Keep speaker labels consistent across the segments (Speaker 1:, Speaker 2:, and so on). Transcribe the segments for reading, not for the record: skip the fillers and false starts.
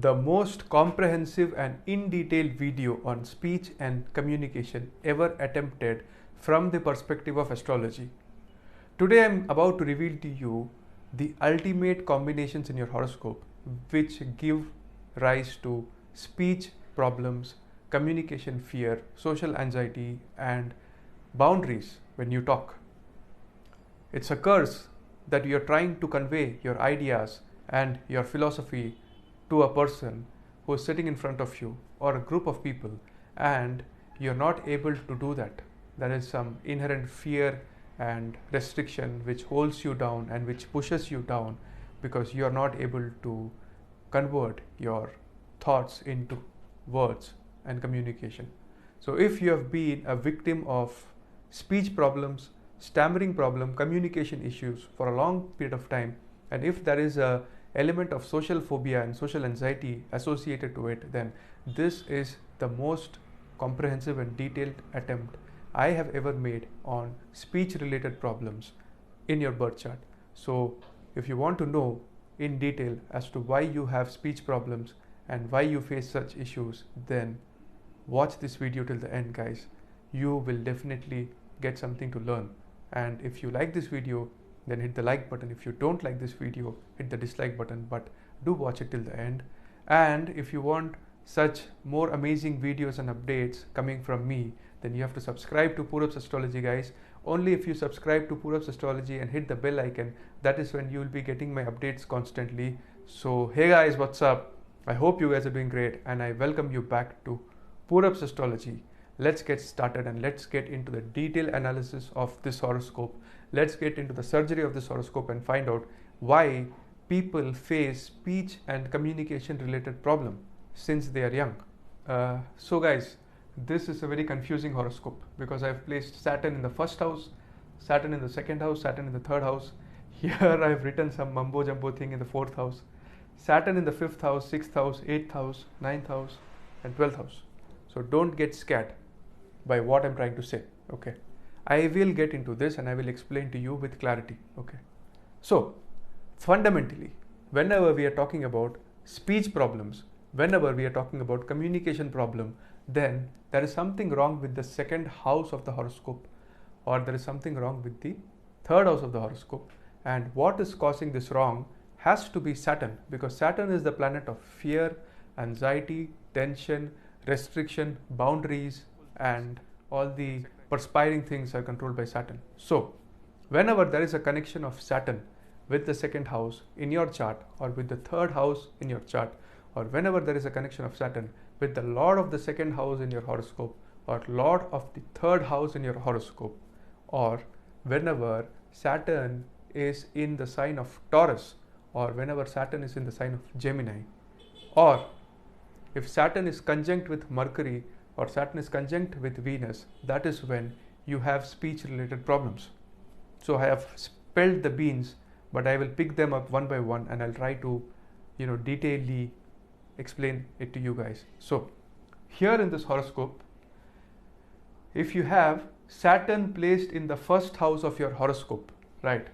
Speaker 1: the most comprehensive and in detail video on speech and communication ever attempted from the perspective of astrology. Today I'm about to reveal to you the ultimate combinations in your horoscope which give rise to speech problems, communication fear, social anxiety, and boundaries when you talk. It's a curse that you're trying to convey your ideas and your philosophy to a person who is sitting in front of you or a group of people, and you're not able to do that. There is some inherent fear and restriction which holds you down and which pushes you down because you're not able to convert your thoughts into words and communication. So if you have been a victim of speech problems, stammering problem, communication issues for a long period of time, and if there is a element of social phobia and social anxiety associated to it, then this is the most comprehensive and detailed attempt I have ever made on speech related problems in your birth chart. So if you want to know in detail as to why you have speech problems and why you face such issues, then watch this video till the end, guys. You will definitely get something to learn. And if you like this video, then hit the like button. If you don't like this video, hit the dislike button, but do watch it till the end. And if you want such more amazing videos and updates coming from me, then you have to subscribe to Purabh's Astrology, guys. Only if you subscribe to Purabh's Astrology and hit the bell icon, that is when you will be getting my updates constantly. So hey guys, what's up? I hope you guys are doing great, and I welcome you back to Purabh's Astrology. Let's get started and let's get into the detailed analysis of this horoscope. Let's get into the surgery of this horoscope and find out why people face speech and communication related problem since they are young. So guys, this is a very confusing horoscope because I've placed Saturn in the first house, Saturn in the second house, Saturn in the third house. Here I've written some mumbo jumbo thing in the fourth house, Saturn in the fifth house, sixth house, eighth house, ninth house, and 12th house. So don't get scared by what I'm trying to say. Okay, I will get into this and I will explain to you with clarity. Okay, so fundamentally, whenever we are talking about speech problems, whenever we are talking about communication problem, then there is something wrong with the second house of the horoscope, or there is something wrong with the third house of the horoscope. And what is causing this wrong has to be Saturn, because Saturn is the planet of fear, anxiety, tension, restriction, boundaries, and all the perspiring things are controlled by Saturn. So whenever there is a connection of Saturn with the second house in your chart, or with the third house in your chart, or whenever there is a connection of Saturn with the Lord of the second house in your horoscope, or Lord of the third house in your horoscope, or whenever Saturn is in the sign of Taurus, or whenever Saturn is in the sign of Gemini, or if Saturn is conjunct with Mercury or Saturn is conjunct with Venus, that is when you have speech related problems. So I have spelled the beans, but I will pick them up one by one and I'll try to detailedly explain it to you guys. So here in this horoscope, if you have Saturn placed in the first house of your horoscope, right,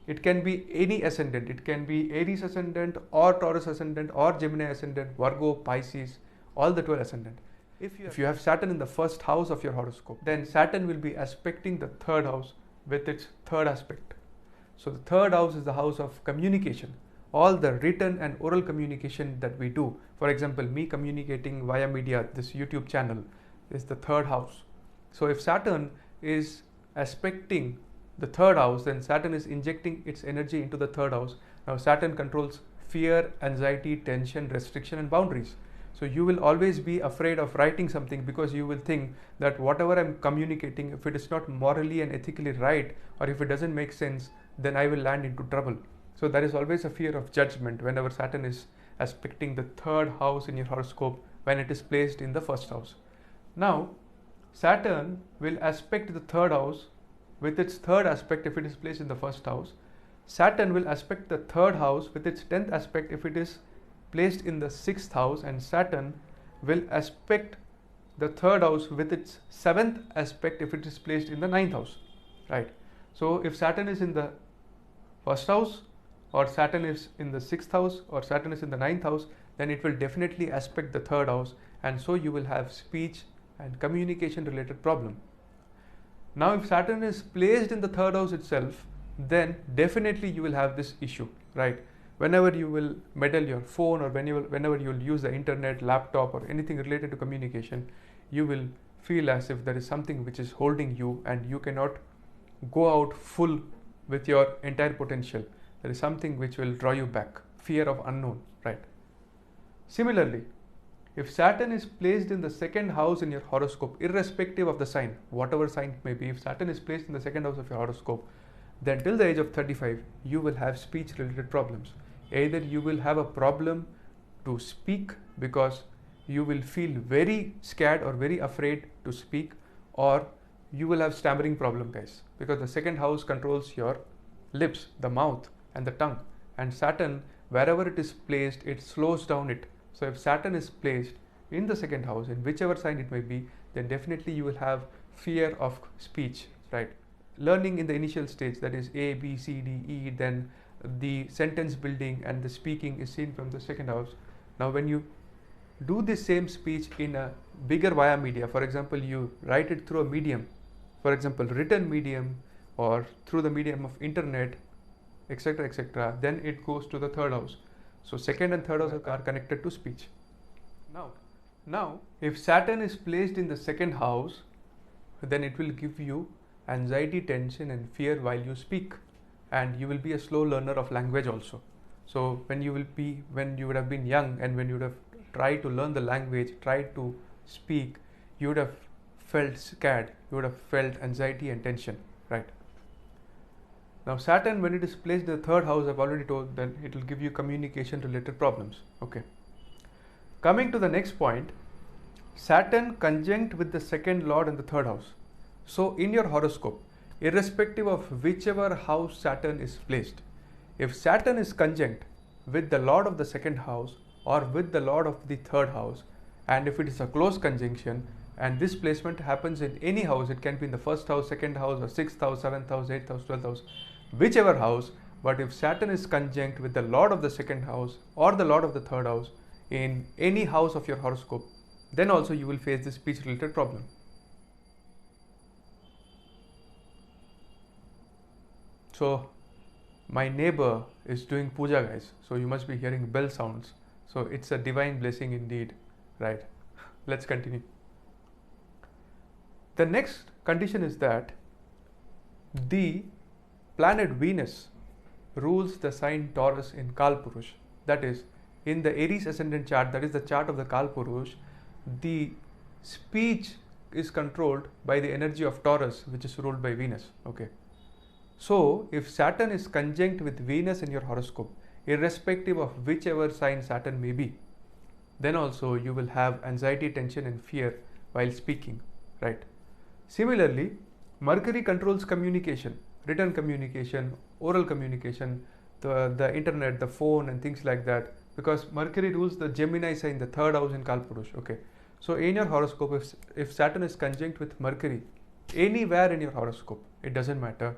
Speaker 1: it can be any ascendant. It can be Aries ascendant or Taurus ascendant or Gemini ascendant, Virgo, Pisces, all the 12 ascendant. If you have Saturn in the first house of your horoscope, then Saturn will be aspecting the third house with its third aspect. So the third house is the house of communication. All the written and oral communication that we do, for example, me communicating via media, this YouTube channel, is the third house. So if Saturn is aspecting the third house, then Saturn is injecting its energy into the third house. Now Saturn controls fear, anxiety, tension, restriction, and boundaries. So you will always be afraid of writing something because you will think that whatever I'm communicating, if it is not morally and ethically right, or if it doesn't make sense, then I will land into trouble. So there is always a fear of judgment whenever Saturn is aspecting the third house in your horoscope when it is placed in the first house. Now Saturn will aspect the third house with its third aspect if it is placed in the first house. Saturn will aspect the third house with its 10th aspect if it is placed in the sixth house, and Saturn will aspect the third house with its 7th aspect if it is placed in the ninth house, right? So if Saturn is in the first house or Saturn is in the 6th house, or Saturn is in the 9th house, then it will definitely aspect the 3rd house, and so you will have speech and communication related problem. Now if Saturn is placed in the 3rd house itself, then definitely you will have this issue, right? Whenever you will meddle your phone, or whenever you will use the internet, laptop, or anything related to communication, you will feel as if there is something which is holding you and you cannot go out full with your entire potential. There is something which will draw you back, fear of unknown, right? Similarly, if Saturn is placed in the 2nd house in your horoscope, irrespective of the sign, whatever sign it may be, if Saturn is placed in the 2nd house of your horoscope, then till the age of 35, you will have speech related problems. Either you will have a problem to speak because you will feel very scared or very afraid to speak, or you will have stammering problem, guys, because the 2nd house controls your lips, the mouth, and the tongue, and Saturn, wherever it is placed, it slows down it. So if Saturn is placed in the 2nd house, in whichever sign it may be, then definitely you will have fear of speech, right? Learning in the initial stage, that is A, B, C, D, E, then the sentence building and the speaking is seen from the 2nd house. Now when you do the same speech in a bigger via media, for example, you write it through a medium, for example, written medium, or through the medium of internet, etc., etc., then it goes to the 3rd house. So 2nd and 3rd house are connected to speech. Now, if Saturn is placed in the 2nd house, then it will give you anxiety, tension, and fear while you speak, and you will be a slow learner of language also. So when you would have been young, and when you would have tried to learn the language, tried to speak, you would have felt scared, you would have felt anxiety and tension, right? Now Saturn, when it is placed in the 3rd house, I've already told that it will give you communication related problems. Okay. Coming to the next point, Saturn conjunct with the 2nd lord in the 3rd house. So in your horoscope, irrespective of whichever house Saturn is placed, if Saturn is conjunct with the lord of the 2nd house or with the lord of the 3rd house, and if it is a close conjunction, and this placement happens in any house, it can be in the 1st house, 2nd house, or 6th house, 7th house, 8th house, 12th house, whichever house, but if Saturn is conjunct with the lord of the 2nd house or the lord of the 3rd house in any house of your horoscope, then also you will face this speech related problem. So my neighbor is doing puja, guys, so you must be hearing bell sounds. So it's a divine blessing indeed, right? Let's continue. The next condition is that the planet Venus rules the sign Taurus in Kalpurush. That is, in the Aries ascendant chart, that is the chart of the Kalpurush, the speech is controlled by the energy of Taurus, which is ruled by Venus. Okay. So if Saturn is conjunct with Venus in your horoscope, irrespective of whichever sign Saturn may be, then also you will have anxiety, tension, and fear while speaking, right? Similarly, Mercury controls communication, written communication, oral communication, the internet, the phone, and things like that, because Mercury rules the Gemini sign, the 3rd house in Kalpurush. Okay, so in your horoscope, if Saturn is conjunct with Mercury anywhere in your horoscope, it doesn't matter,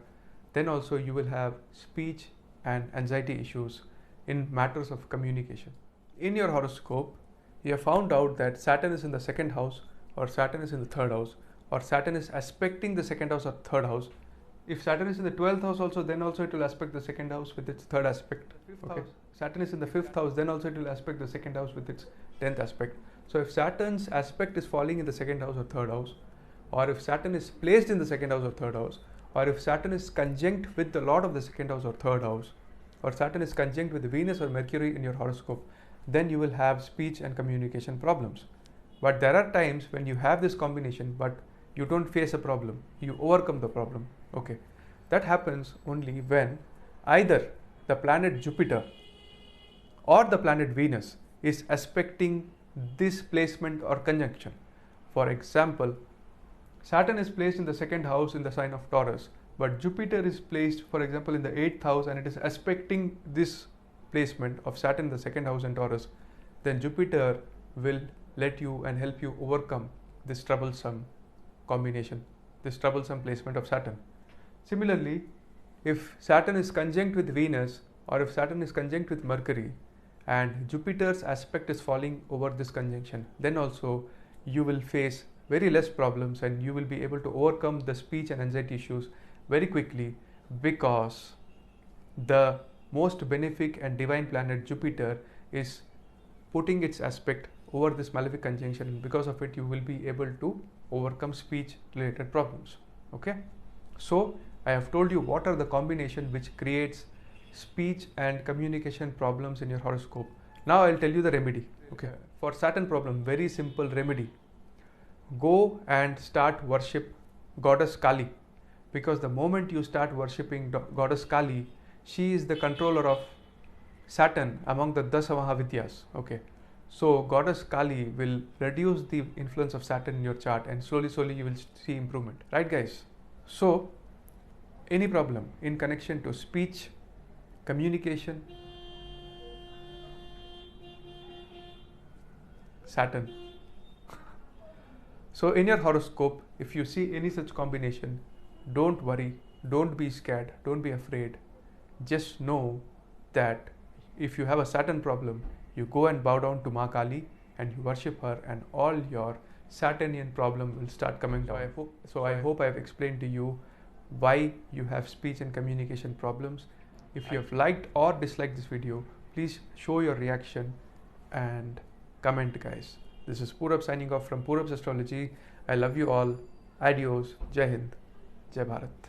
Speaker 1: then also you will have speech and anxiety issues in matters of communication. In your horoscope, you have found out that Saturn is in the 2nd house, or Saturn is in the 3rd house, or Saturn is aspecting the 2nd house or 3rd house. If Saturn is in the 12th house also, then also it will aspect the 2nd house with its 3rd aspect. Okay. Saturn is in the 5th house, then also it will aspect the 2nd house with its 10th aspect. So if Saturn's aspect is falling in the 2nd house or 3rd house, or if Saturn is placed in the 2nd house or 3rd house, or if Saturn is conjunct with the lord of the 2nd house or 3rd house, or Saturn is conjunct with Venus or Mercury in your horoscope, then you will have speech and communication problems. But there are times when you have this combination, but you don't face a problem, you overcome the problem. Okay, that happens only when either the planet Jupiter or the planet Venus is aspecting this placement or conjunction. For example, Saturn is placed in the 2nd house in the sign of Taurus, but Jupiter is placed, for example, in the 8th house, and it is aspecting this placement of Saturn in the 2nd house in Taurus, then Jupiter will let you and help you overcome this troublesome combination, this troublesome placement of Saturn. Similarly, if Saturn is conjunct with Venus or if Saturn is conjunct with Mercury and Jupiter's aspect is falling over this conjunction, then also you will face very less problems and you will be able to overcome the speech and anxiety issues very quickly, because the most benefic and divine planet Jupiter is putting its aspect over this malefic conjunction, and because of it you will be able to overcome speech related problems. Okay, so I have told you what are the combination which creates speech and communication problems in your horoscope. Now I'll tell you the remedy. Okay, for Saturn problem, very simple remedy: go and start worship goddess Kali, because the moment you start worshipping goddess Kali, she is the controller of Saturn among the Dasa Mahavidyas. Okay, so goddess Kali will reduce the influence of Saturn in your chart, and slowly you will see improvement, right guys? So any problem in connection to speech, communication, Saturn. So in your horoscope, if you see any such combination, don't worry, don't be scared, don't be afraid. Just know that if you have a Saturn problem, you go and bow down to Ma Kali and you worship her, and all your Saturnian problem will start coming down. I hope I have explained to you why you have speech and communication problems. If you have liked or disliked this video, please show your reaction and comment, guys. This is Purab signing off from Purab's Astrology. I love you all. Adios. Jai Hind. Jai Bharat.